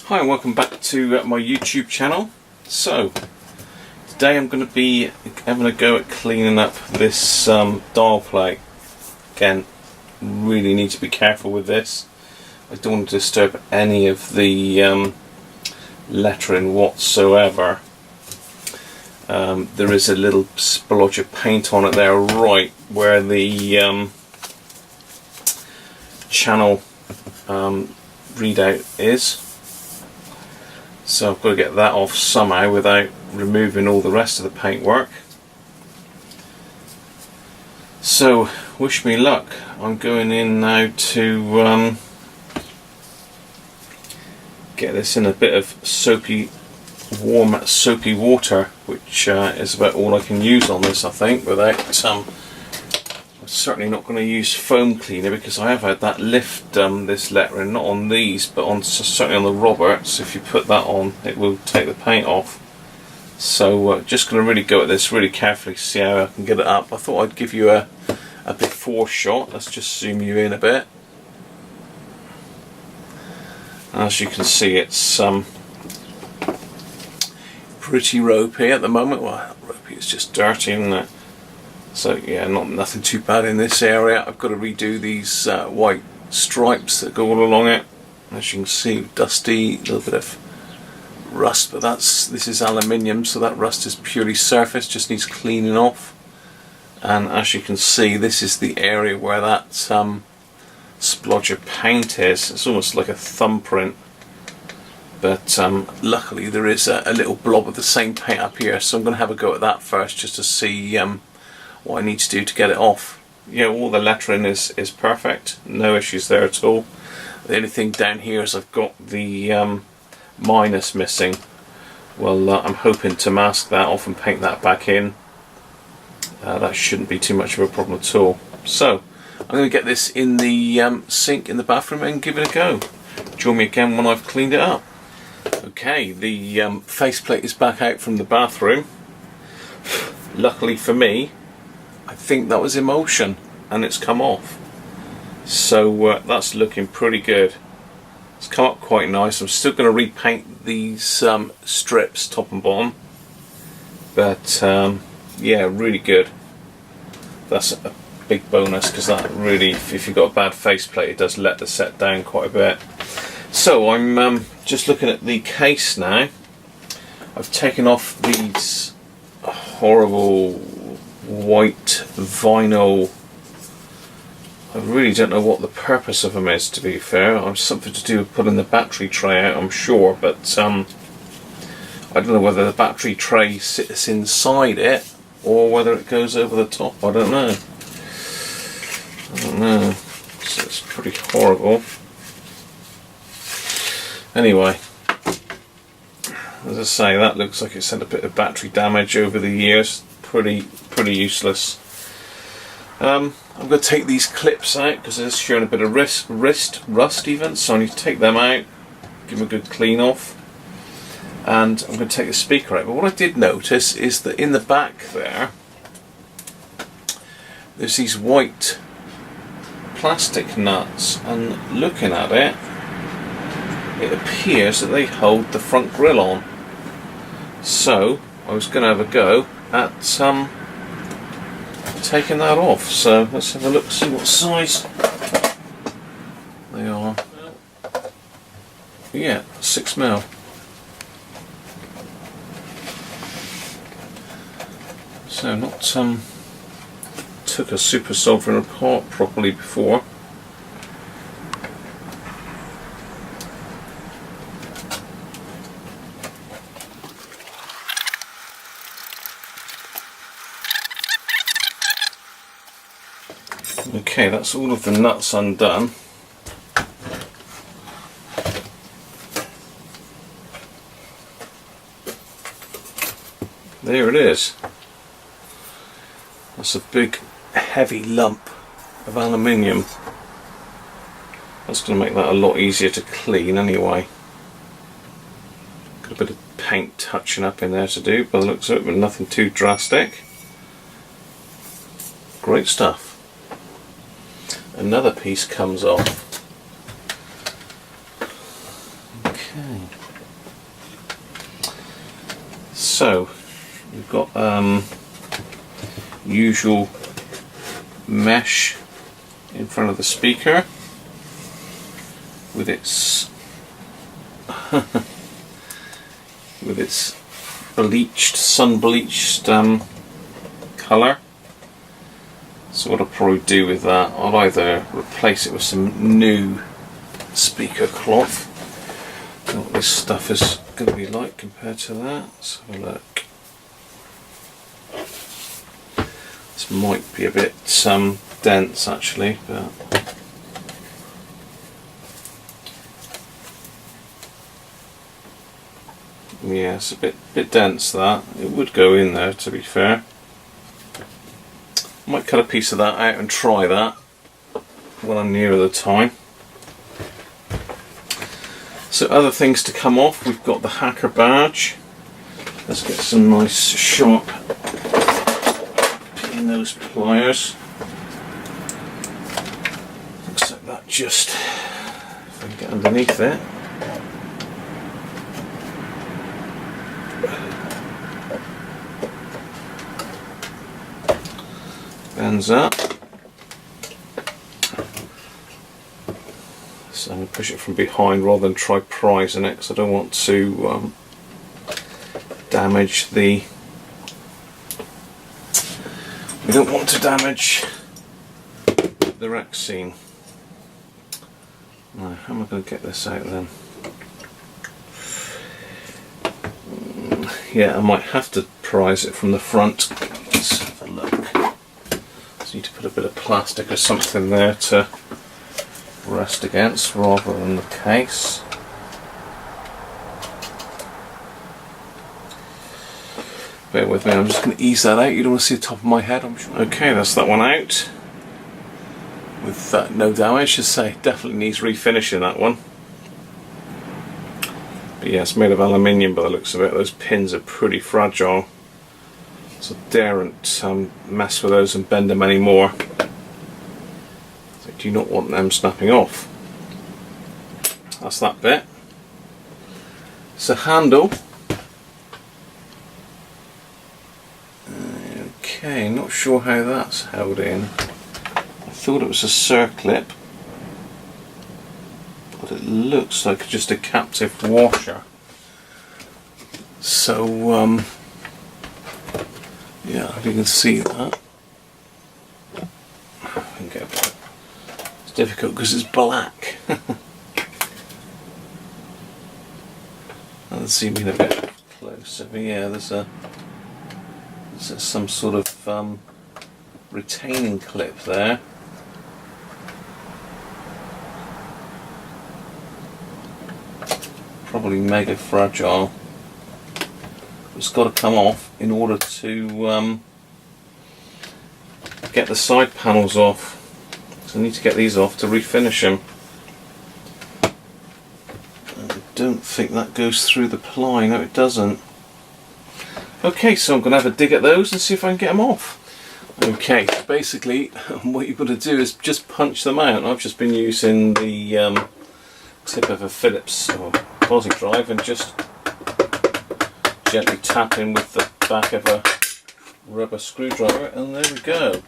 Hi and welcome back to my YouTube channel. So today I'm going to be having a go at cleaning up this dial plate. Again, really need to be careful with this. I don't want to disturb any of the lettering whatsoever. There is a little splodge of paint on it there right where the channel readout is. So I've got to get that off somehow without removing all the rest of the paintwork. So wish me luck. I'm going in now to get this in a bit of warm soapy water, which is about all I can use on this, I think, without I'm certainly not going to use foam cleaner, because I have had that lift this lettering, not on these but on certainly on the Roberts. If you put that on, it will take the paint off. So just going to really go at this really carefully, see how I can get it up. I thought I'd give you a before shot. Let's just zoom you in a bit. As you can see, it's pretty ropey at the moment. Well, ropey, it's just dirty, isn't it? So yeah, nothing too bad in this area. I've got to redo these white stripes that go all along it. As you can see, dusty, a little bit of rust, but this is aluminium, so that rust is purely surface, just needs cleaning off. And as you can see, this is the area where that splodge of paint is. It's almost like a thumbprint, but luckily there is a little blob of the same paint up here, so I'm going to have a go at that first just to see what I need to do to get it off. Yeah, all the lettering is perfect, no issues there at all. The only thing down here is I've got the minus missing. Well, I'm hoping to mask that off and paint that back in. That shouldn't be too much of a problem at all. So I'm going to get this in the sink in the bathroom and give it a go. Join me again when I've cleaned it up. Okay, the faceplate is back out from the bathroom. Luckily for me, I think that was emulsion and it's come off. So that's looking pretty good. It's come up quite nice. I'm still going to repaint these strips top and bottom, but yeah, really good. That's a big bonus, because that really, if you've got a bad faceplate, it does let the set down quite a bit. So I'm just looking at the case now. I've taken off these horrible white vinyl. I really don't know what the purpose of them is, to be fair. Something to do with putting the battery tray out, I'm sure, but I don't know whether the battery tray sits inside it or whether it goes over the top. I don't know. So it's pretty horrible. Anyway, as I say, that looks like it's had a bit of battery damage over the years. Pretty useless. I'm going to take these clips out because they're showing a bit of wrist rust even, so I need to take them out, give them a good clean off, and I'm going to take the speaker out. But what I did notice is that in the back there's these white plastic nuts, and looking at it, it appears that they hold the front grille on. So I was going to have a go at taking that off. So let's have a look, see what size they are. Yeah, 6mm. So not took a Super Sovereign apart properly before. Okay, that's all of the nuts undone. There it is. That's a big heavy lump of aluminium. That's going to make that a lot easier to clean anyway. Got a bit of paint touching up in there to do by the looks of it, but nothing too drastic. Great stuff. Another piece comes off. Okay. So we've got usual mesh in front of the speaker with its with its bleached, sun bleached colour. So what I'll probably do with that, I'll either replace it with some new speaker cloth. I don't know what this stuff is going to be like compared to that. Let's have a look. This might be a bit dense actually, but yeah, it's a bit dense. That it would go in there, to be fair. I might cut a piece of that out and try that when I'm nearer the time. So other things to come off, we've got the hacker badge. Let's get some nice sharp pin nose pliers. Looks like that just, if I can get underneath it. Bends up. So I'm going to push it from behind rather than try prising it, because I don't want to damage the. We don't want to damage the rack scene. Now, how am I going to get this out then? Yeah, I might have to prise it from the front. Let's have a look. So need to put a bit of plastic or something there to rest against rather than the case. Bear with me, I'm just going to ease that out. You don't want to see the top of my head, I'm sure. Okay, that's that one out. With no damage, just say, definitely needs refinishing, that one. But yeah, it's made of aluminium by the looks of it. Those pins are pretty fragile, so daren't mess with those and bend them anymore. So do not want them snapping off. That's that bit. It's a handle. Okay, not sure how that's held in. I thought it was a circlip, but it looks like just a captive washer. So yeah, if you can see that. I can get it. It's difficult because it's black. I'll zoom in a bit closer. But yeah, there's some sort of retaining clip there. Probably mega fragile. It's got to come off in order to get the side panels off. So I need to get these off to refinish them. I don't think that goes through the ply. No, it doesn't. Okay, so I'm going to have a dig at those and see if I can get them off. Okay, basically what you've got to do is just punch them out. I've just been using the tip of a Phillips or posi drive and just gently tapping with the back of a rubber screwdriver, and there we go.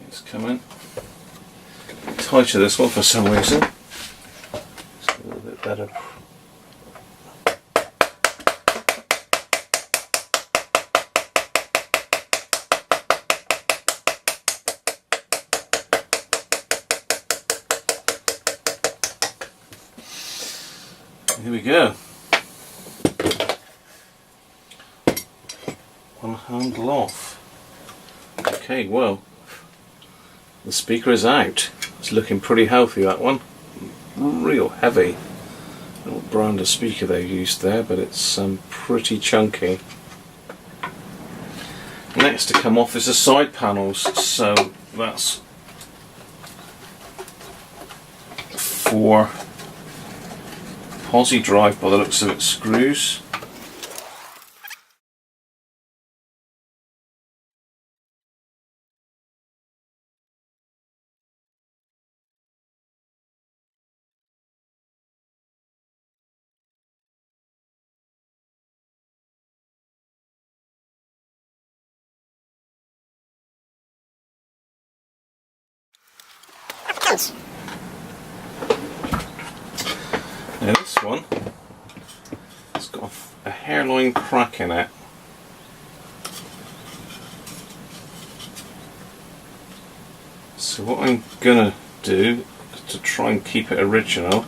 It's coming. Tighter this one for some reason. It's a little bit better. Here we go. One handle off. Okay, well, the speaker is out. It's looking pretty healthy, that one. Real heavy. I don't know what brand of speaker they used there, but it's pretty chunky. Next to come off is the side panels. So that's for posi drive by the looks of it screws. Now this one, it's got a hairline crack in it. So what I'm gonna do to try and keep it original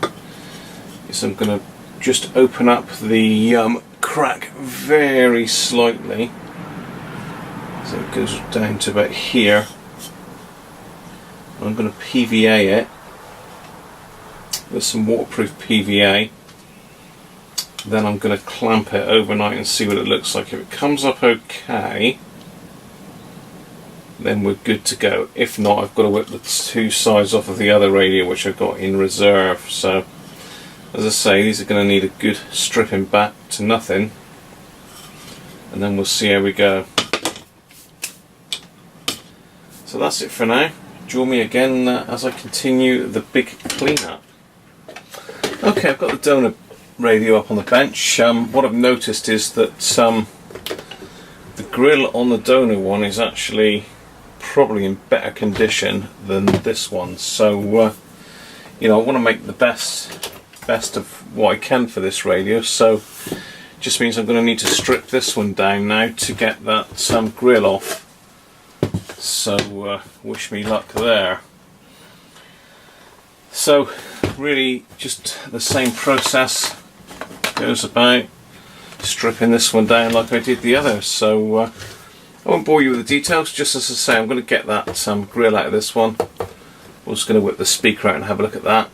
is I'm gonna just open up the crack very slightly, so it goes down to about here. I'm going to PVA it with some waterproof PVA. Then I'm going to clamp it overnight and see what it looks like. If it comes up okay, then we're good to go. If not, I've got to whip the two sides off of the other radio which I've got in reserve. So as I say, these are going to need a good stripping back to nothing, and then we'll see how we go. So that's it for now. Join me again as I continue the big cleanup. Okay, I've got the donor radio up on the bench. What I've noticed is that the grill on the donor one is actually probably in better condition than this one. So you know, I want to make the best of what I can for this radio. So just means I'm going to need to strip this one down now to get that grill off. So wish me luck there. So really just the same process goes about stripping this one down like I did the others. So I won't bore you with the details. Just as I say, I'm going to get that grill out of this one. I'm just going to whip the speaker out and have a look at that.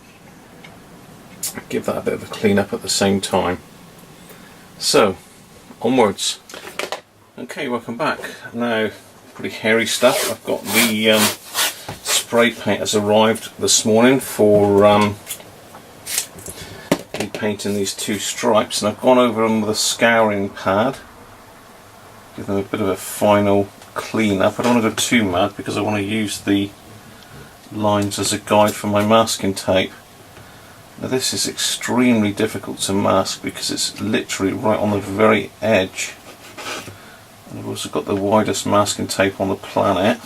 Give that a bit of a clean up at the same time. So onwards. Okay, welcome back. Now, pretty hairy stuff. I've got the spray paint has arrived this morning for painting these two stripes, and I've gone over them with a scouring pad, give them a bit of a final clean up. I don't want to go too mad because I want to use the lines as a guide for my masking tape. Now this is extremely difficult to mask because it's literally right on the very edge. And I've also got the widest masking tape on the planet.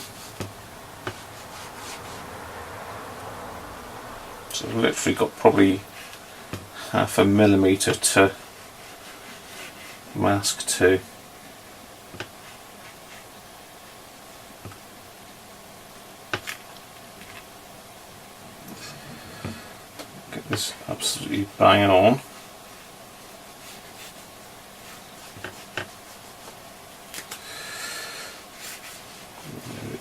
So I've literally got probably 0.5 millimetre to mask to. Get this absolutely banging on.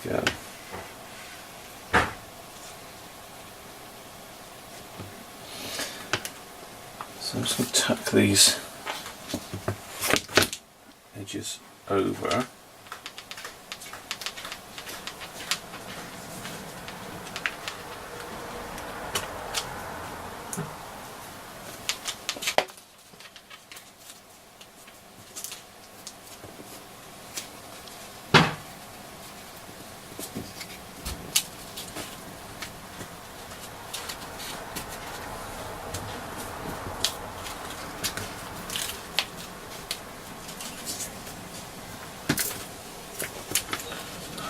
Go. So I'm just going to tuck these edges over.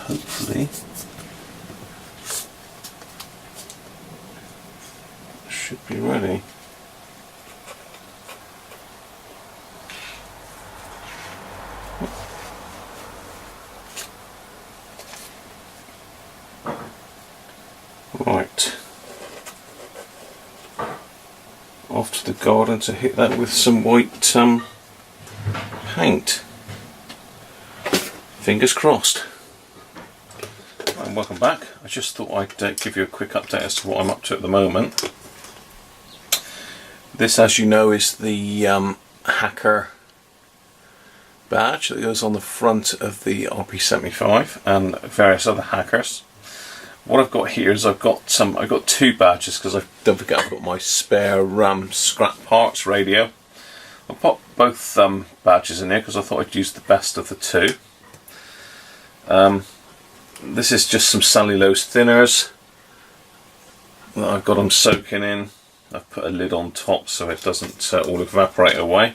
Hopefully should be ready. Right, off to the garden to hit that with some white paint. Fingers crossed. And welcome back. I just thought I'd give you a quick update as to what I'm up to at the moment. This, as you know, is the hacker badge that goes on the front of the RP75 and various other hackers. What I've got here is I've got two badges because don't forget I've got my spare scrap parts radio. I'll pop both badges in here because I thought I'd use the best of the two. This is just some cellulose thinners that I've got them soaking in. I've put a lid on top so it doesn't all evaporate away.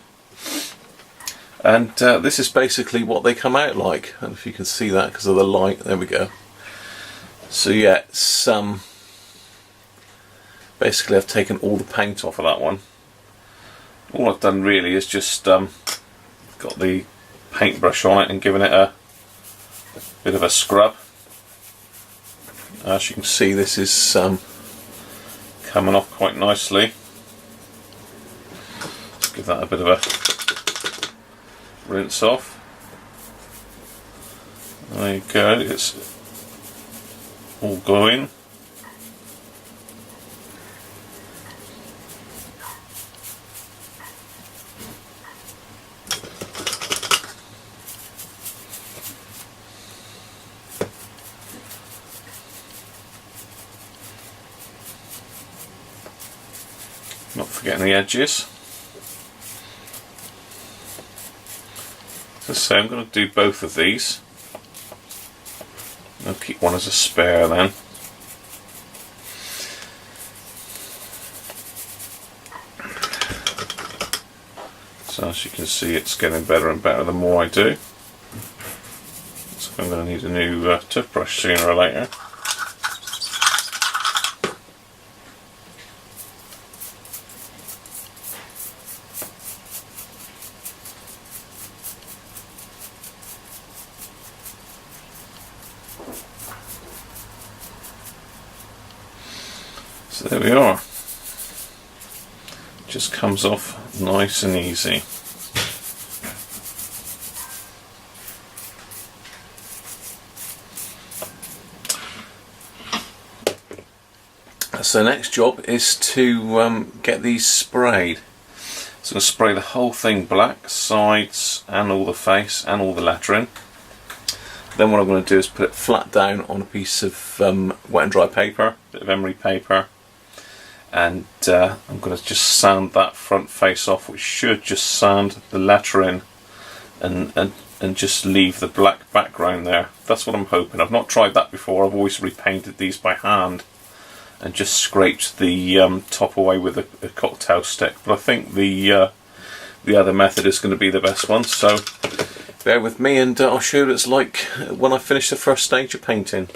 And this is basically what they come out like. I don't know if you can see that because of the light. There we go. So yeah, it's basically I've taken all the paint off of that one. All I've done really is just got the paintbrush on it and given it a bit of a scrub. As you can see, this is coming off quite nicely. Let's give that a bit of a rinse off. There you go, it's all going. Not forgetting the edges. So I'm going to do both of these. I'll keep one as a spare then. So as you can see, it's getting better and better the more I do. So I'm going to need a new toothbrush sooner or later. So there we are. Just comes off nice and easy. So the next job is to get these sprayed. So I'm going to spray the whole thing black, sides and all the face and all the lettering. Then what I'm going to do is put it flat down on a piece of wet and dry paper, a bit of emery paper, and I'm going to just sand that front face off, which should just sand the lettering and just leave the black background there. That's what I'm hoping. I've not tried that before. I've always repainted these by hand and just scraped the top away with a cocktail stick, but I think the other method is going to be the best one. So bear with me and I'll show you what it's like when I finish the first stage of painting.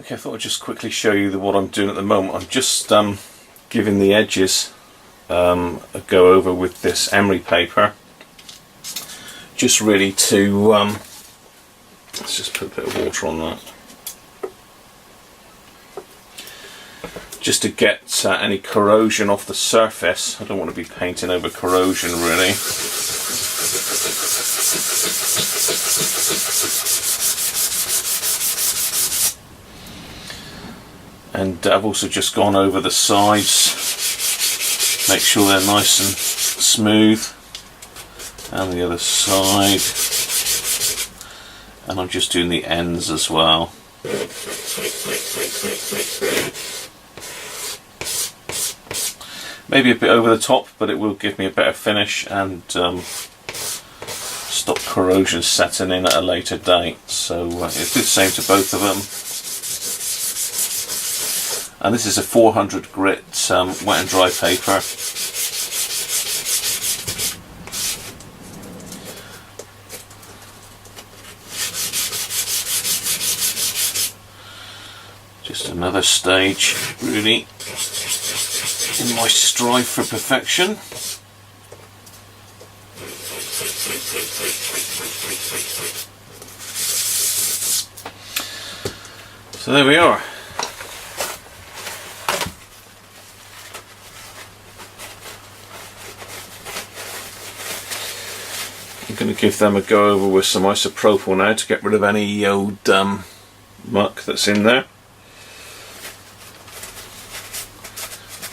Okay, I thought I'd just quickly show you what I'm doing at the moment. I'm just giving the edges a go over with this emery paper, just really to let's just put a bit of water on that, just to get any corrosion off the surface. I don't want to be painting over corrosion really. And I've also just gone over the sides, make sure they're nice and smooth, and the other side, and I'm just doing the ends as well. Maybe a bit over the top, but it will give me a better finish and stop corrosion setting in at a later date. So it's the same to both of them. And this is a 400 grit wet and dry paper. Just another stage really in my strive for perfection. So there we are. I'm going to give them a go over with some isopropyl now to get rid of any old muck that's in there.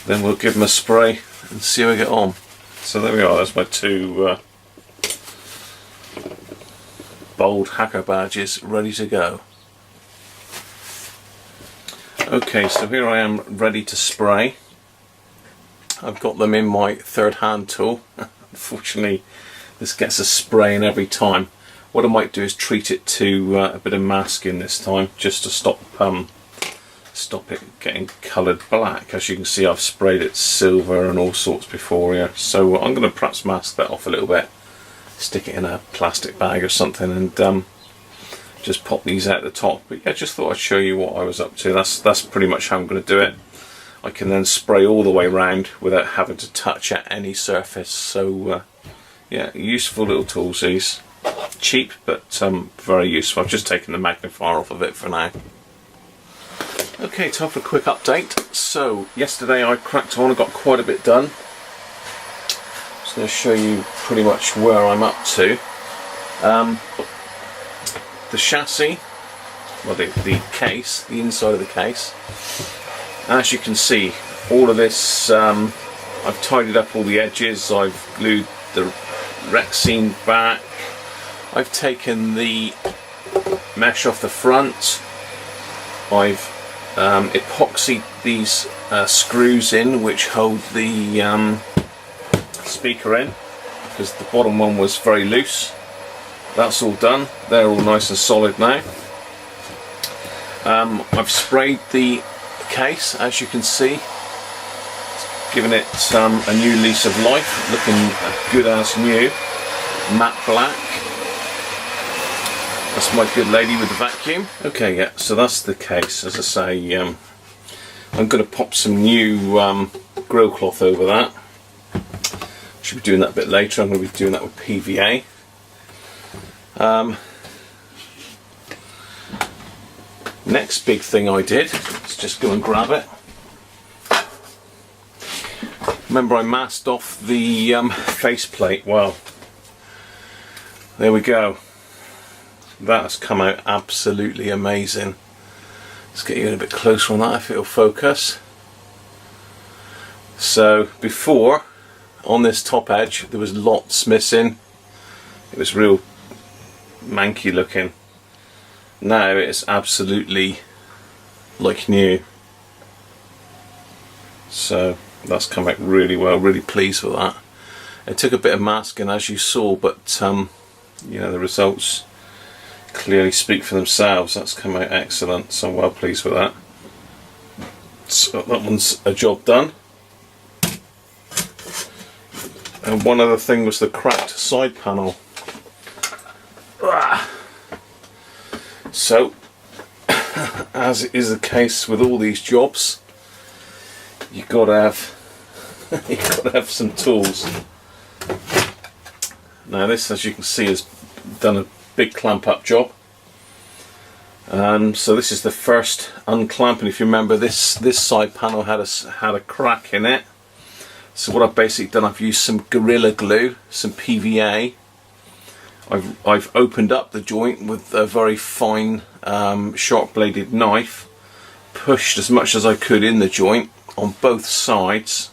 Then we'll give them a spray and see how we get on. So there we are, that's my two bold hacker badges ready to go. Okay, so here I am ready to spray. I've got them in my third hand tool. Unfortunately this gets a spraying every time. What I might do is treat it to a bit of masking this time, just to stop it getting coloured black. As you can see, I've sprayed it silver and all sorts before here, so I'm going to perhaps mask that off a little bit, stick it in a plastic bag or something, and just pop these out the top. But yeah, just thought I'd show you what I was up to. That's pretty much how I'm going to do it. I can then spray all the way around without having to touch at any surface. So yeah, useful little tools these. Cheap, but very useful. I've just taken the magnifier off of it for now. Okay, time for a quick update. So yesterday I cracked on and got quite a bit done. Just going to show you pretty much where I'm up to. The chassis, well the case, the inside of the case. As you can see, all of this, I've tidied up all the edges, I've glued the Rexine back, I've taken the mesh off the front, I've epoxied these screws in which hold the speaker in, because the bottom one was very loose. That's all done, they're all nice and solid now. I've sprayed the case, as you can see, giving it a new lease of life, looking good as new, matte black. That's my good lady with the vacuum. Okay, yeah, so that's the case. As I say, I'm going to pop some new grill cloth over that. Should be doing that a bit later. I'm going to be doing that with PVA. Next big thing I did, let's just go and grab it. Remember I masked off the faceplate. Well, there we go. That has come out absolutely amazing. Let's get you in a bit closer on that if it'll focus. So before, on this top edge, there was lots missing. It was real manky looking. Now it's absolutely like new. So that's come out really well, really pleased with that. It took a bit of masking, as you saw, but you know, the results clearly speak for themselves. That's come out excellent, so I'm well pleased with that. So that one's a job done. And one other thing was the cracked side panel. So, as is the case with all these jobs, you've got to have some tools. Now this, as you can see, has done a big clamp up job. So this is the first unclamp, and if you remember, this side panel had a crack in it. So what I've basically done, I've used some Gorilla Glue, some PVA. I've opened up the joint with a very fine sharp bladed knife, pushed as much as I could in the joint on both sides,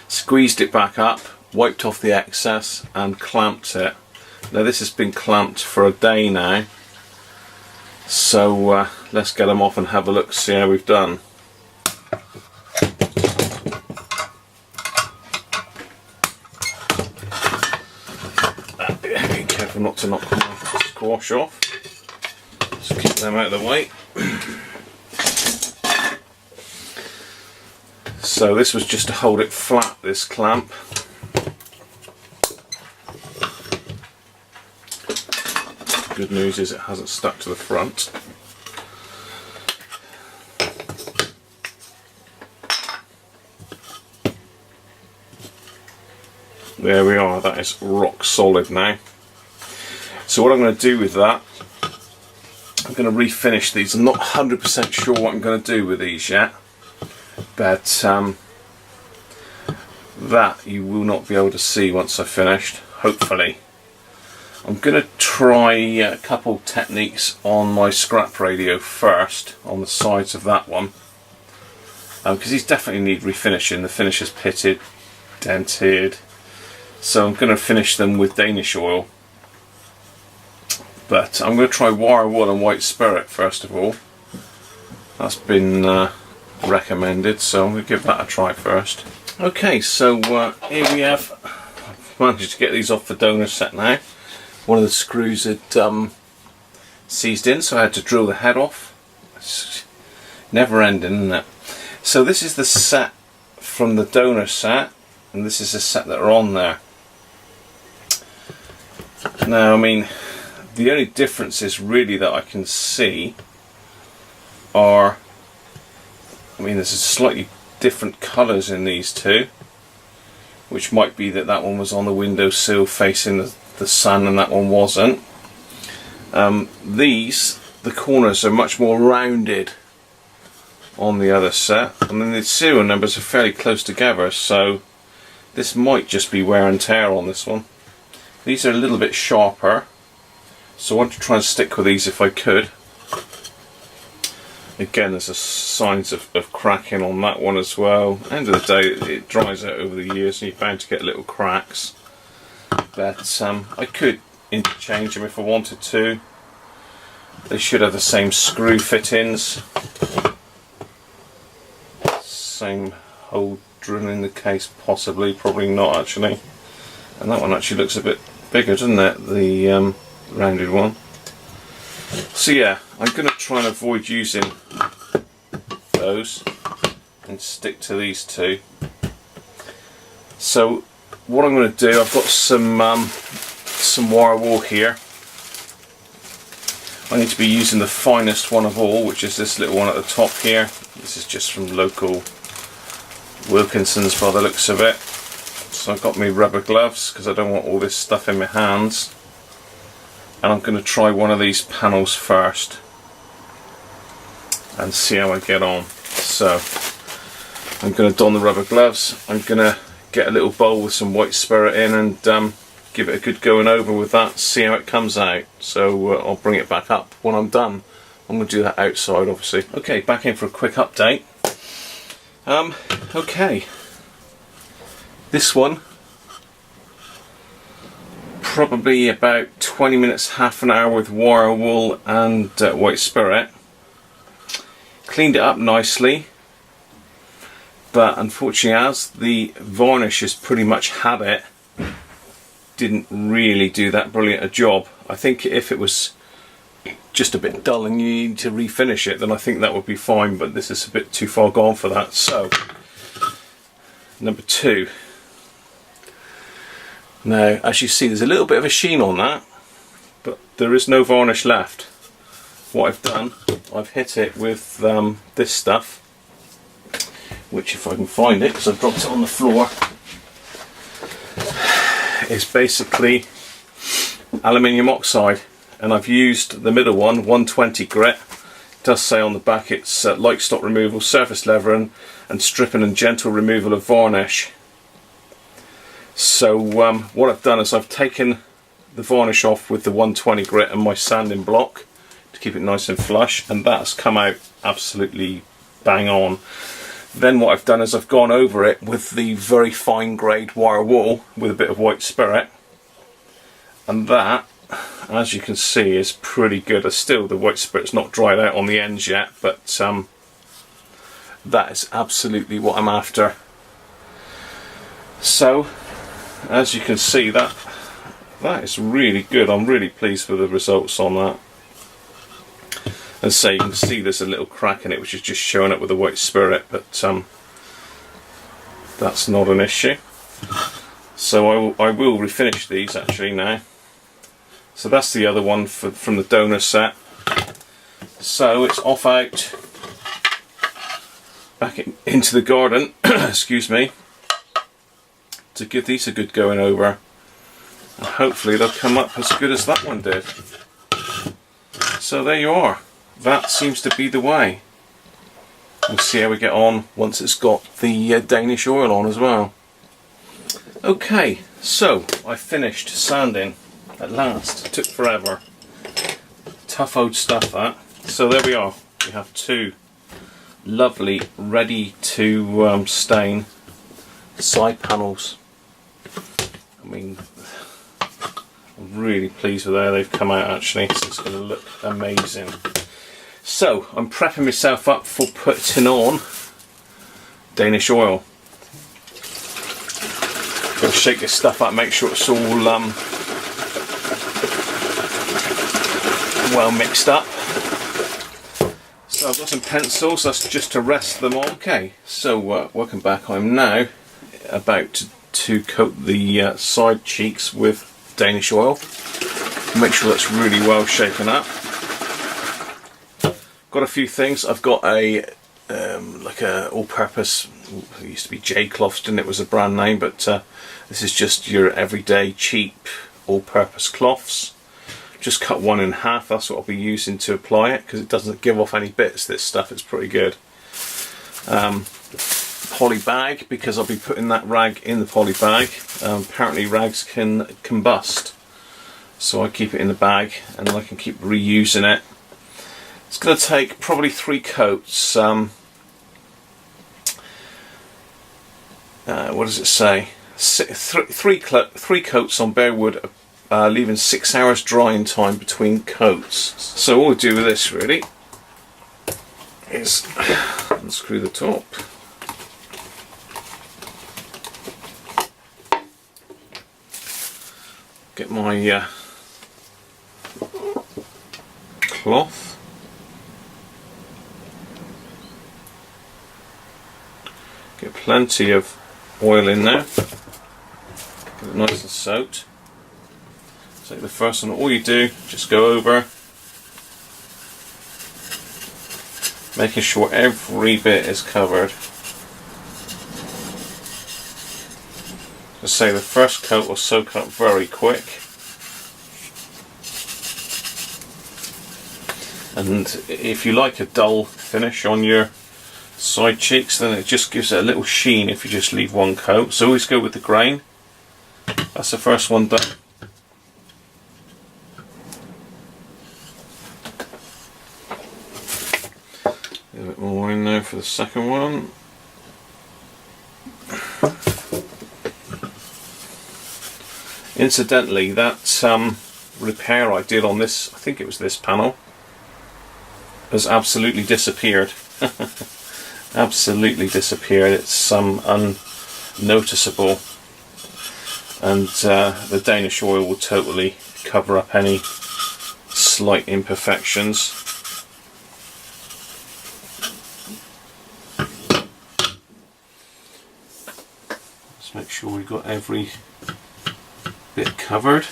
squeezed it back up, wiped off the excess and clamped it. Now this has been clamped for a day now, so let's get them off and have a look, see how we've done. Be careful not to knock my squash off. Just keep them out of the way. So this was just to hold it flat, this clamp. Good news is it hasn't stuck to the front. There we are, that is rock solid now. So what I'm going to do with that, I'm going to refinish these. I'm not 100% sure what I'm going to do with these yet, but that you will not be able to see once I've finished, hopefully. I'm going to try a couple techniques on my scrap radio first, on the sides of that one, because these definitely need refinishing. The finish is pitted, dented, so I'm going to finish them with Danish oil. But I'm going to try wire wool and white spirit first of all. That's been recommended, so I'm going to give that a try first. Okay, so here we have, I've managed to get these off the donor set now. One of the screws had seized in, so I had to drill the head off. It's never ending, isn't it? So this is the set from the donor set, and this is the set that are on there. Now, I mean, the only differences really that I can see are I mean, there's slightly different colours in these two, which might be that that one was on the windowsill facing the sun and that one wasn't. The corners are much more rounded on the other set, and then the serial numbers are fairly close together, so this might just be wear and tear on this one. These are a little bit sharper, so I want to try and stick with these if I could. Again, there's signs of cracking on that one as well. End of the day, it dries out over the years and you're bound to get little cracks. But I could interchange them if I wanted to. They should have the same screw fittings. Same hole drill in the case, possibly, probably not actually. And that one actually looks a bit bigger, doesn't it? The rounded one. So yeah, I'm going to try and avoid using those and stick to these two. So what I'm going to do, I've got some wire wool here. I need to be using the finest one of all, which is this little one at the top here. This is just from local Wilkinson's by the looks of it. So I've got my rubber gloves because I don't want all this stuff in my hands. And I'm going to try one of these panels first and see how I get on. So I'm going to don the rubber gloves. I'm going to get a little bowl with some white spirit in and give it a good going over with that, see how it comes out. So I'll bring it back up when I'm done. I'm going to do that outside, obviously. Okay, back in for a quick update. Okay, this one probably about 20 minutes, half an hour with wire wool and white spirit. Cleaned it up nicely, but unfortunately, as the varnish has pretty much had it, didn't really do that brilliant a job. I think if it was just a bit dull and you need to refinish it, then I think that would be fine, but this is a bit too far gone for that. So number two. Now, as you see, there's a little bit of a sheen on that, but there is no varnish left. What I've done, I've hit it with this stuff, which, if I can find it, because I've dropped it on the floor, is basically aluminium oxide, and I've used the middle one, 120 grit. It does say on the back it's light stop removal, surface leveling, and stripping and gentle removal of varnish. So what I've done is I've taken the varnish off with the 120 grit and my sanding block to keep it nice and flush, and that's come out absolutely bang on. Then what I've done is I've gone over it with the very fine grade wire wool with a bit of white spirit, and that, as you can see, is pretty good. Still, the white spirit's not dried out on the ends yet, but that is absolutely what I'm after. So as you can see, that is really good. I'm really pleased with the results on that. As I say, you can see there's a little crack in it which is just showing up with the white spirit, but that's not an issue. So I will refinish these actually now. So that's the other one from the donor set. So it's off out back into the garden, excuse me, to give these a good going over, and hopefully they'll come up as good as that one did. So there you are. That seems to be the way. We'll see how we get on once it's got the Danish oil on as well. Okay, so I finished sanding at last. It took forever. Tough old stuff, that. So there we are. We have two lovely, ready to stain side panels. I mean, I'm really pleased with how they've come out actually, so it's going to look amazing. So I'm prepping myself up for putting on Danish oil. Got to shake this stuff up, make sure it's all well mixed up. So I've got some pencils, that's just to rest them on. Okay, so welcome back. I'm now about to coat the side cheeks with Danish oil. Make sure that's really well shaken up. Got a few things. I've got a like a all-purpose, it used to be J-Cloths, didn't it, was a brand name, but this is just your everyday cheap all-purpose cloths. Just cut one in half, that's what I'll be using to apply it, because it doesn't give off any bits, this stuff, it's pretty good. Poly bag, because I'll be putting that rag in the poly bag. Apparently rags can combust, so I keep it in the bag and I can keep reusing it. It's going to take probably 3 coats. What does it say? 3 coats on bare wood, leaving 6 hours drying time between coats. So all we do with this really is unscrew the top. Get my cloth. Get plenty of oil in there. Get it nice and soaked. Take the first one, all you do, just go over, making sure every bit is covered. As I say, the first coat will soak up very quick. And if you like a dull finish on your side cheeks, then it just gives it a little sheen if you just leave one coat. So always go with the grain. That's the first one done. A bit more in there for the second one. Incidentally, that repair I did on this, I think it was this panel, has absolutely disappeared. Absolutely disappeared. It's unnoticeable, and the Danish oil will totally cover up any slight imperfections. Let's make sure we've got every bit covered.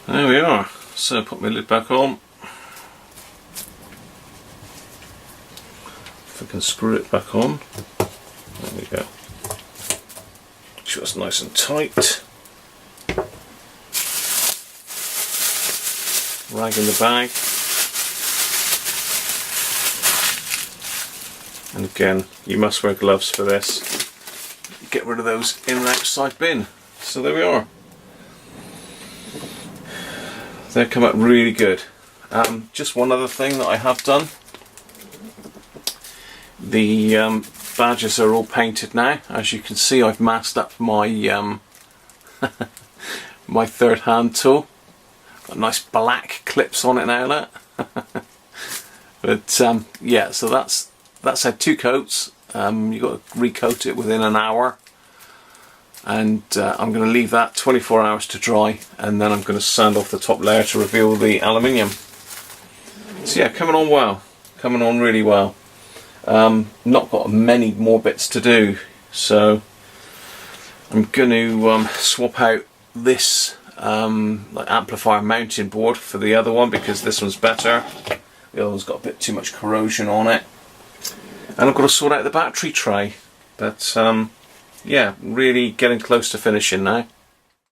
There we are. So put my lid back on. If I can screw it back on. There we go. Make sure it's nice and tight. Rag in the bag. And again, you must wear gloves for this. Get rid of those in and outside bin. So there we are. They come up really good. Just one other thing that I have done. The badges are all painted now. As you can see, I've masked up my my third hand tool. Got nice black clips on it now, look. But yeah, so that's had 2 coats. You've got to recoat it within an hour. And I'm going to leave that 24 hours to dry, and then I'm going to sand off the top layer to reveal the aluminium. So yeah, coming on well, coming on really well. Not got many more bits to do, so I'm going to swap out this like amplifier mounting board for the other one, because this one's better. The other one's got a bit too much corrosion on it, and I've got to sort out the battery tray. But yeah, really getting close to finishing now.